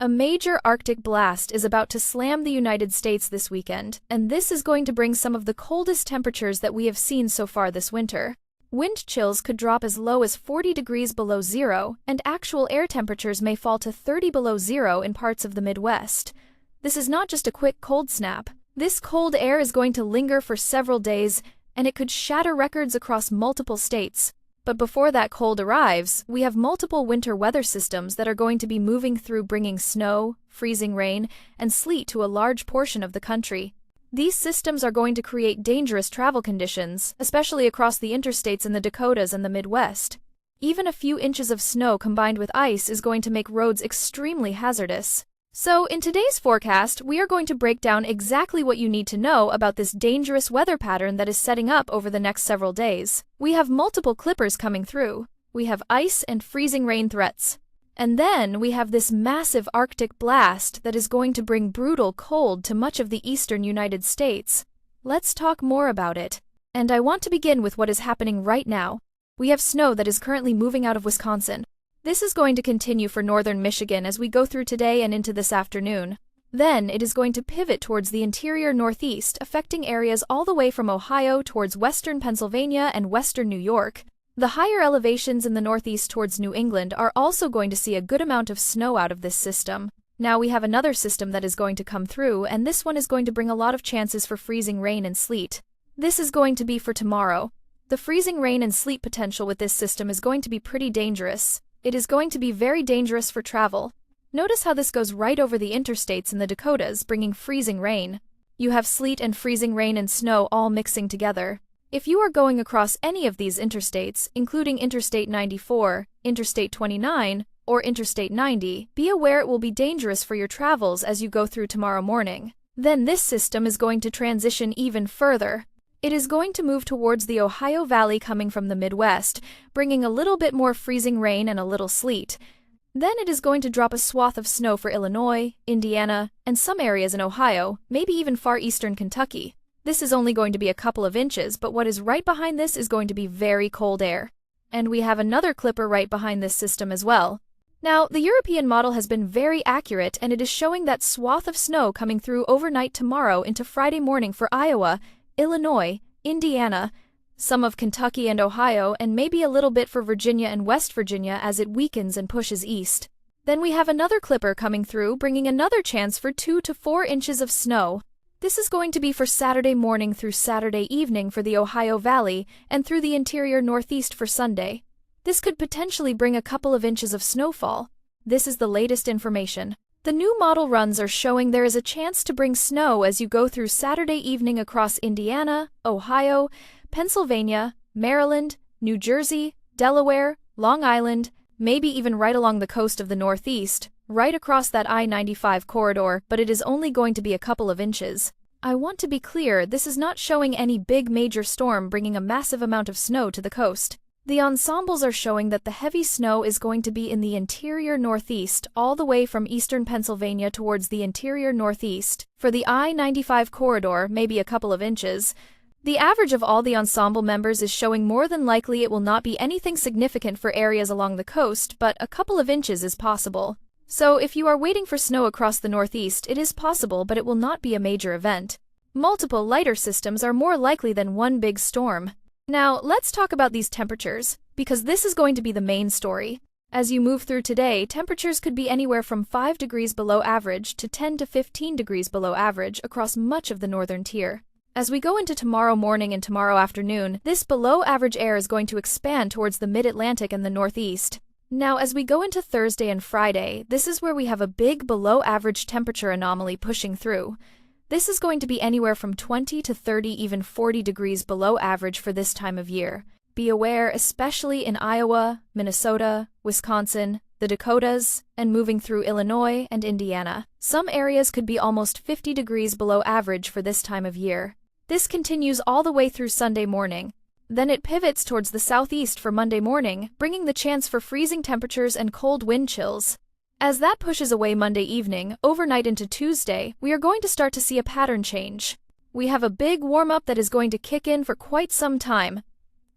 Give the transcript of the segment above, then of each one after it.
A major Arctic blast is about to slam the United States this weekend, and this is going to bring some of the coldest temperatures that we have seen so far this winter. Wind chills could drop as low as 40 degrees below zero, and actual air temperatures may fall to 30 below zero in parts of the Midwest. This is not just a quick cold snap. This cold air is going to linger for several days, and it could shatter records across multiple states. But before that cold arrives, we have multiple winter weather systems that are going to be moving through, bringing snow, freezing rain, and sleet to a large portion of the country. These systems are going to create dangerous travel conditions, especially across the interstates in the Dakotas and the Midwest. Even a few inches of snow combined with ice is going to make roads extremely hazardous. So, in today's forecast, we are going to break down exactly what you need to know about this dangerous weather pattern that is setting up over the next several days. We have multiple clippers coming through. We have ice and freezing rain threats. And then we have this massive Arctic blast that is going to bring brutal cold to much of the eastern United States. Let's talk more about it. And I want to begin with what is happening right now. We have snow that is currently moving out of Wisconsin. This is going to continue for northern Michigan as we go through today and into this afternoon. Then it is going to pivot towards the interior northeast, affecting areas all the way from Ohio towards western Pennsylvania and western New York. The higher elevations in the northeast towards New England are also going to see a good amount of snow out of this system. Now we have another system that is going to come through, and this one is going to bring a lot of chances for freezing rain and sleet. This is going to be for tomorrow. The freezing rain and sleet potential with this system is going to be pretty dangerous. It is going to be very dangerous for travel. Notice how this goes right over the interstates in the Dakotas, bringing freezing rain. You have sleet and freezing rain and snow all mixing together. If you are going across any of these interstates, including Interstate 94, Interstate 29, or Interstate 90, be aware it will be dangerous for your travels as you go through tomorrow morning. Then this system is going to transition even further. It is going to move towards the Ohio Valley coming from the Midwest, bringing a little bit more freezing rain and a little sleet. Then it is going to drop a swath of snow for Illinois, Indiana, and some areas in Ohio, maybe even far eastern Kentucky. This is only going to be a couple of inches, but what is right behind this is going to be very cold air. And we have another clipper right behind this system as well. Now, the European model has been very accurate, and it is showing that swath of snow coming through overnight tomorrow into Friday morning for Iowa, Illinois, Indiana, some of Kentucky and Ohio, and maybe a little bit for Virginia and West Virginia as it weakens and pushes east. Then we have another clipper coming through, bringing another chance for 2 to 4 inches of snow. This is going to be for Saturday morning through Saturday evening for the Ohio Valley and through the interior northeast for Sunday. This could potentially bring a couple of inches of snowfall. This is the latest information. The new model runs are showing there is a chance to bring snow as you go through Saturday evening across Indiana, Ohio, Pennsylvania, Maryland, New Jersey, Delaware, Long Island, maybe even right along the coast of the Northeast, right across that I-95 corridor, but it is only going to be a couple of inches. I want to be clear, this is not showing any big major storm bringing a massive amount of snow to the coast. The ensembles are showing that the heavy snow is going to be in the interior northeast, all the way from eastern Pennsylvania towards the interior northeast. For the I-95 corridor, maybe a couple of inches. The average of all the ensemble members is showing more than likely it will not be anything significant for areas along the coast, but a couple of inches is possible. So if you are waiting for snow across the northeast, it is possible, but it will not be a major event. Multiple lighter systems are more likely than one big storm. Now, let's talk about these temperatures, because this is going to be the main story. As you move through today, temperatures could be anywhere from 5 degrees below average to 10 to 15 degrees below average across much of the northern tier. As we go into tomorrow morning and tomorrow afternoon, this below-average air is going to expand towards the mid-Atlantic and the northeast. Now, as we go into Thursday and Friday, this is where we have a big below-average temperature anomaly pushing through. This is going to be anywhere from 20 to 30, even 40 degrees below average for this time of year. Be aware, especially in Iowa, Minnesota, Wisconsin, the Dakotas, and moving through Illinois and Indiana. Some areas could be almost 50 degrees below average for this time of year. This continues all the way through Sunday morning. Then it pivots towards the southeast for Monday morning, bringing the chance for freezing temperatures and cold wind chills. As that pushes away Monday evening, overnight into Tuesday, we are going to start to see a pattern change. We have a big warm-up that is going to kick in for quite some time.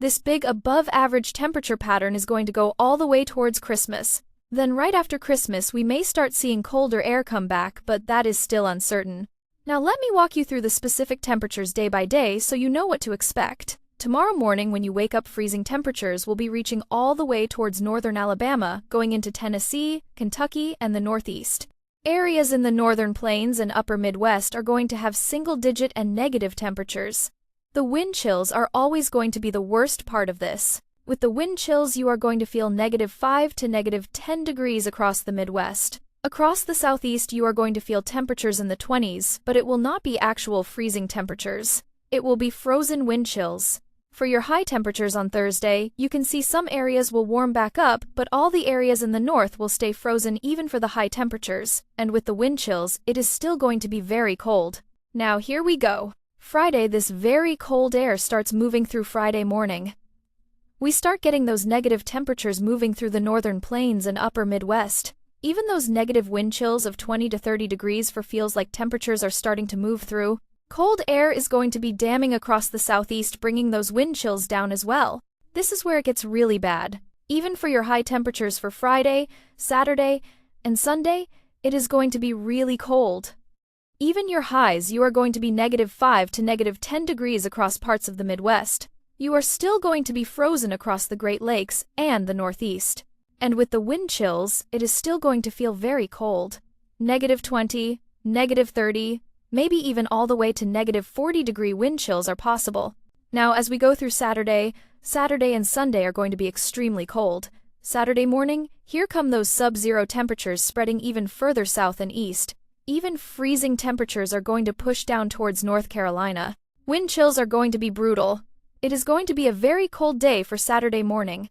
This big above-average temperature pattern is going to go all the way towards Christmas. Then right after Christmas we may start seeing colder air come back, but that is still uncertain. Now let me walk you through the specific temperatures day by day so you know what to expect. Tomorrow morning when you wake up, freezing temperatures will be reaching all the way towards northern Alabama, going into Tennessee, Kentucky, and the Northeast. Areas in the northern plains and upper Midwest are going to have single-digit and negative temperatures. The wind chills are always going to be the worst part of this. With the wind chills, you are going to feel -5 to -10 degrees across the Midwest. Across the Southeast, you are going to feel temperatures in the 20s, but it will not be actual freezing temperatures. It will be frozen wind chills. For your high temperatures on Thursday, you can see some areas will warm back up, but all the areas in the north will stay frozen even for the high temperatures, and with the wind chills, it is still going to be very cold. Now here we go. Friday, this very cold air starts moving through Friday morning. We start getting those negative temperatures moving through the northern plains and upper Midwest. Even those negative wind chills of 20 to 30 degrees for feels like temperatures are starting to move through. Cold air is going to be damming across the southeast, bringing those wind chills down as well. This is where it gets really bad. Even for your high temperatures for Friday, Saturday, and Sunday, it is going to be really cold. Even your highs, you are going to be -5 to -10 degrees across parts of the Midwest. You are still going to be frozen across the Great Lakes and the Northeast. And with the wind chills, it is still going to feel very cold. -20, -30, maybe even all the way to -40-degree wind chills are possible. Now, as we go through Saturday and Sunday are going to be extremely cold. Saturday morning, here come those sub-zero temperatures spreading even further south and east. Even freezing temperatures are going to push down towards North Carolina. Wind chills are going to be brutal. It is going to be a very cold day for Saturday morning.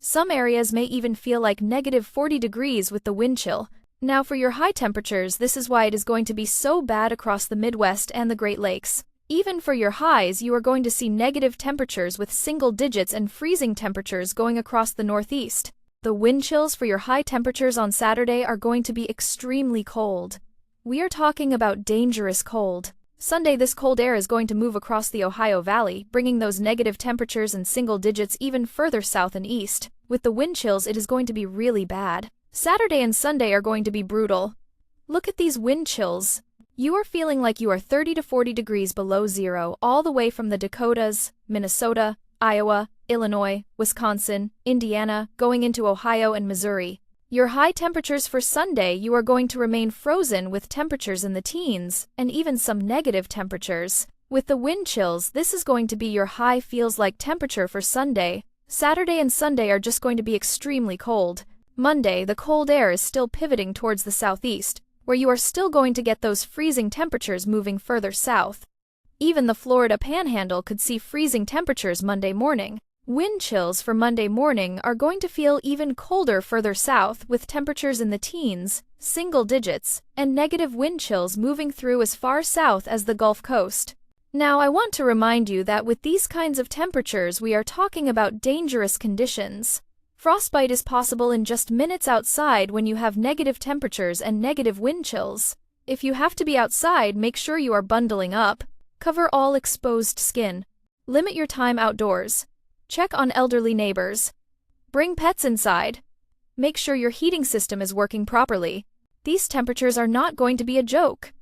Some areas may even feel like -40 degrees with the wind chill. Now for your high temperatures, this is why it is going to be so bad across the Midwest and the Great Lakes. Even for your highs, you are going to see negative temperatures with single digits and freezing temperatures going across the Northeast. The wind chills for your high temperatures on Saturday are going to be extremely cold. We are talking about dangerous cold. Sunday, this cold air is going to move across the Ohio Valley, bringing those negative temperatures and single digits even further south and east. With the wind chills, it is going to be really bad. Saturday and Sunday are going to be brutal. Look at these wind chills. You are feeling like you are 30 to 40 degrees below zero all the way from the Dakotas, Minnesota, Iowa, Illinois, Wisconsin, Indiana, going into Ohio and Missouri. Your high temperatures for Sunday, you are going to remain frozen with temperatures in the teens, and even some negative temperatures. With the wind chills, this is going to be your high feels like temperature for Sunday. Saturday and Sunday are just going to be extremely cold. Monday, the cold air is still pivoting towards the southeast, where you are still going to get those freezing temperatures moving further south. Even the Florida Panhandle could see freezing temperatures Monday morning. Wind chills for Monday morning are going to feel even colder further south, with temperatures in the teens, single digits, and negative wind chills moving through as far south as the Gulf Coast. Now, I want to remind you that with these kinds of temperatures, we are talking about dangerous conditions. Frostbite is possible in just minutes outside when you have negative temperatures and negative wind chills. If you have to be outside, make sure you are bundling up. Cover all exposed skin. Limit your time outdoors. Check on elderly neighbors. Bring pets inside. Make sure your heating system is working properly. These temperatures are not going to be a joke.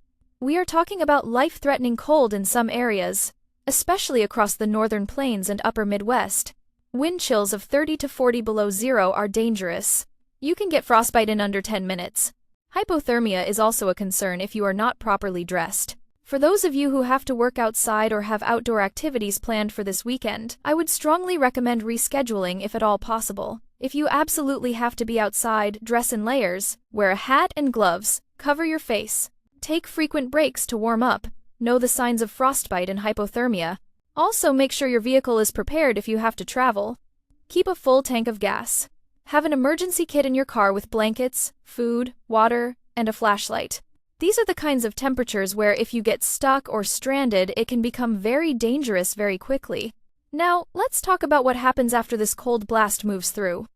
We are talking about life-threatening cold in some areas, especially across the northern plains and upper Midwest. Wind chills of 30 to 40 below zero are dangerous. You can get frostbite in under 10 minutes. Hypothermia is also a concern if you are not properly dressed. For those of you who have to work outside or have outdoor activities planned for this weekend, I would strongly recommend rescheduling if at all possible. If you absolutely have to be outside, dress in layers, wear a hat and gloves, cover your face. Take frequent breaks to warm up. Know the signs of frostbite and hypothermia. Also, make sure your vehicle is prepared if you have to travel. Keep a full tank of gas. Have an emergency kit in your car with blankets, food, water, and a flashlight. These are the kinds of temperatures where if you get stuck or stranded, it can become very dangerous very quickly. Now, let's talk about what happens after this cold blast moves through.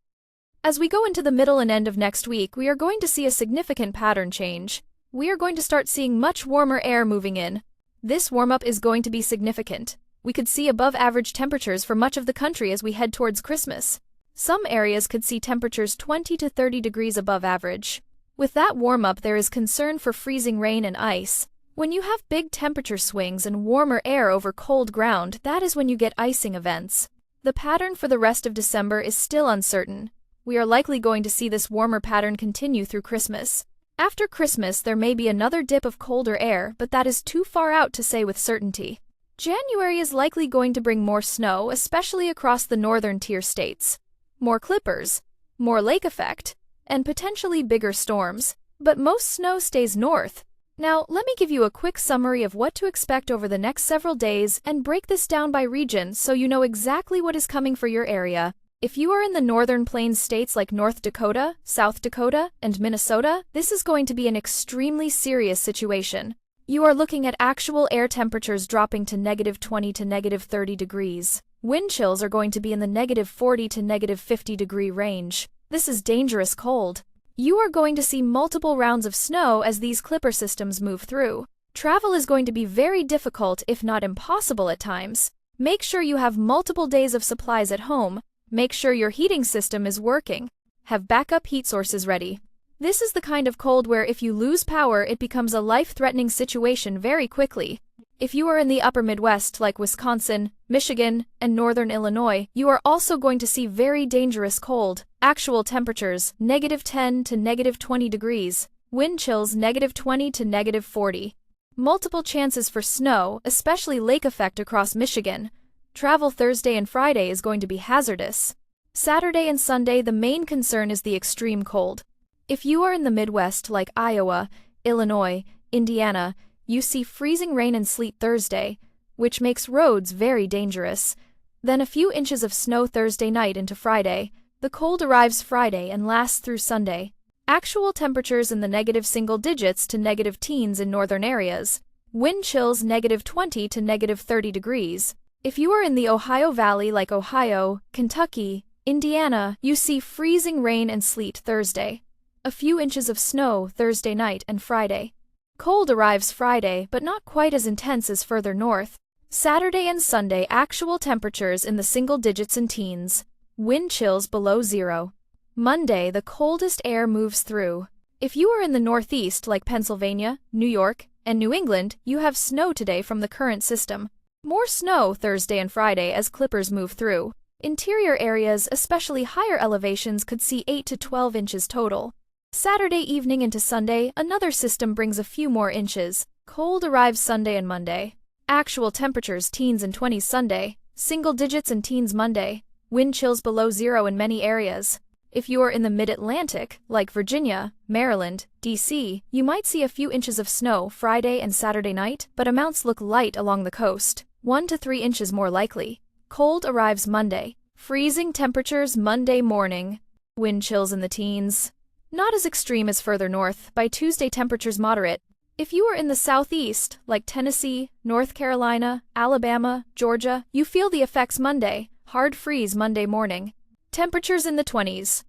As we go into the middle and end of next week, we are going to see a significant pattern change. We are going to start seeing much warmer air moving in. This warm-up is going to be significant. We could see above-average temperatures for much of the country as we head towards Christmas. Some areas could see temperatures 20 to 30 degrees above average. With that warm-up, there is concern for freezing rain and ice. When you have big temperature swings and warmer air over cold ground, that is when you get icing events. The pattern for the rest of December is still uncertain. We are likely going to see this warmer pattern continue through Christmas. After Christmas, there may be another dip of colder air, but that is too far out to say with certainty. January is likely going to bring more snow, especially across the northern tier states. More clippers, more lake effect, and potentially bigger storms. But most snow stays north. Now, let me give you a quick summary of what to expect over the next several days and break this down by region so you know exactly what is coming for your area. If you are in the northern plains states like North Dakota, South Dakota, and Minnesota, this is going to be an extremely serious situation. You are looking at actual air temperatures dropping to -20 to -30 degrees. Wind chills are going to be in the -40 to -50 degree range. This is dangerous cold. You are going to see multiple rounds of snow as these clipper systems move through. Travel is going to be very difficult, if not impossible at times. Make sure you have multiple days of supplies at home. Make sure your heating system is working. Have backup heat sources ready. This is the kind of cold where if you lose power, it becomes a life-threatening situation very quickly. If you are in the upper Midwest like Wisconsin, Michigan, and northern Illinois, you are also going to see very dangerous cold. Actual temperatures, -10 to -20 degrees. Wind chills, -20 to -40. Multiple chances for snow, especially lake effect across Michigan. Travel Thursday and Friday is going to be hazardous. Saturday and Sunday, the main concern is the extreme cold. If you are in the Midwest like Iowa, Illinois, Indiana, you see freezing rain and sleet Thursday, which makes roads very dangerous. Then a few inches of snow Thursday night into Friday. The cold arrives Friday and lasts through Sunday. Actual temperatures in the negative single digits to negative teens in northern areas. Wind chills -20 to -30 degrees. If you are in the Ohio Valley like Ohio, Kentucky, Indiana, you see freezing rain and sleet Thursday. A few inches of snow Thursday night and Friday. Cold arrives Friday, but not quite as intense as further north. Saturday and Sunday, actual temperatures in the single digits and teens. Wind chills below zero. Monday, the coldest air moves through. If you are in the Northeast like Pennsylvania, New York, and New England, you have snow today from the current system. More snow Thursday and Friday as clippers move through. Interior areas, especially higher elevations, could see 8 to 12 inches total. Saturday evening into Sunday, another system brings a few more inches. Cold arrives Sunday and Monday. Actual temperatures teens and 20s Sunday, single digits and teens Monday. Wind chills below zero in many areas. If you are in the mid-Atlantic, like Virginia, Maryland, D.C., you might see a few inches of snow Friday and Saturday night, but amounts look light along the coast, 1 to 3 inches more likely. Cold arrives Monday. Freezing temperatures Monday morning. Wind chills in the teens. Not as extreme as further north. By Tuesday, temperatures moderate. If you are in the southeast, like Tennessee, North Carolina, Alabama, Georgia, you feel the effects Monday. Hard freeze Monday morning. Temperatures in the 20s.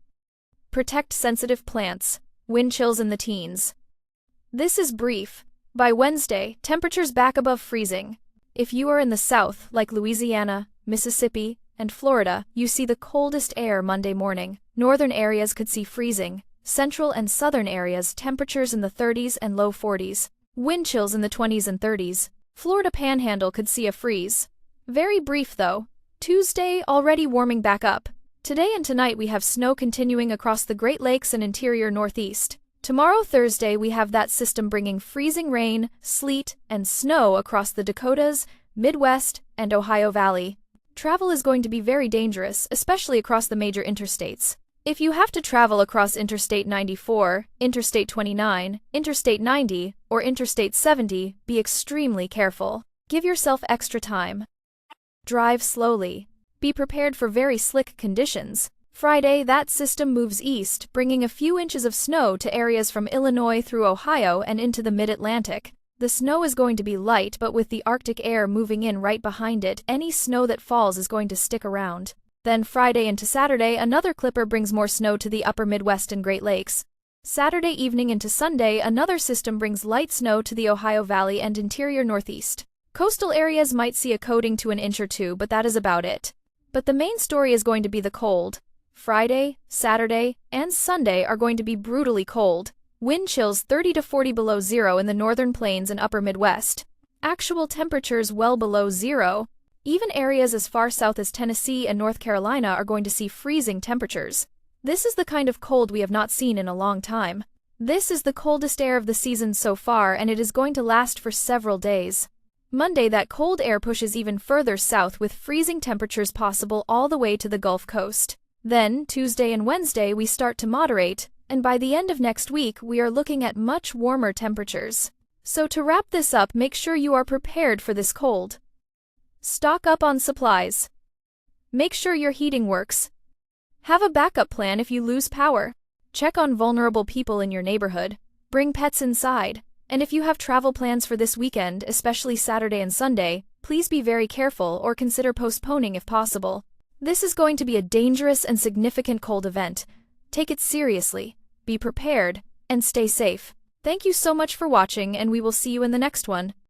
Protect sensitive plants. Wind chills in the teens. This is brief. By Wednesday, temperatures back above freezing. If you are in the south, like Louisiana, Mississippi, and Florida, you see the coldest air Monday morning. Northern areas could see freezing. Central and southern areas, temperatures in the 30s and low 40s. Wind chills in the 20s and 30s. Florida Panhandle could see a freeze. Very brief though. Tuesday, already warming back up. Today and tonight we have snow continuing across the Great Lakes and interior Northeast. Tomorrow, Thursday, we have that system bringing freezing rain, sleet, and snow across the Dakotas, Midwest, and Ohio Valley. Travel is going to be very dangerous, especially across the major interstates. If you have to travel across Interstate 94, Interstate 29, Interstate 90, or Interstate 70, be extremely careful. Give yourself extra time. Drive slowly. Be prepared for very slick conditions. Friday, that system moves east, bringing a few inches of snow to areas from Illinois through Ohio and into the mid-Atlantic. The snow is going to be light, but with the Arctic air moving in right behind it, any snow that falls is going to stick around. Then Friday into Saturday, another clipper brings more snow to the upper Midwest and Great Lakes. Saturday evening into Sunday, another system brings light snow to the Ohio Valley and interior Northeast. Coastal areas might see a coating to an inch or two, but that is about it. But the main story is going to be the cold. Friday, Saturday, and Sunday are going to be brutally cold. Wind chills 30 to 40 below zero in the northern plains and upper Midwest. Actual temperatures well below zero. Even areas as far south as Tennessee and North Carolina are going to see freezing temperatures. This is the kind of cold we have not seen in a long time. This is the coldest air of the season so far, and it is going to last for several days. Monday, that cold air pushes even further south with freezing temperatures possible all the way to the Gulf Coast. Then, Tuesday and Wednesday, we start to moderate, and by the end of next week, we are looking at much warmer temperatures. So to wrap this up, make sure you are prepared for this cold. Stock up on supplies. Make sure your heating works. Have a backup plan if you lose power. Check on vulnerable people in your neighborhood. Bring pets inside. And if you have travel plans for this weekend, especially Saturday and Sunday, please be very careful or consider postponing if possible. This is going to be a dangerous and significant cold event. Take it seriously, be prepared, and stay safe. Thank you so much for watching, and we will see you in the next one.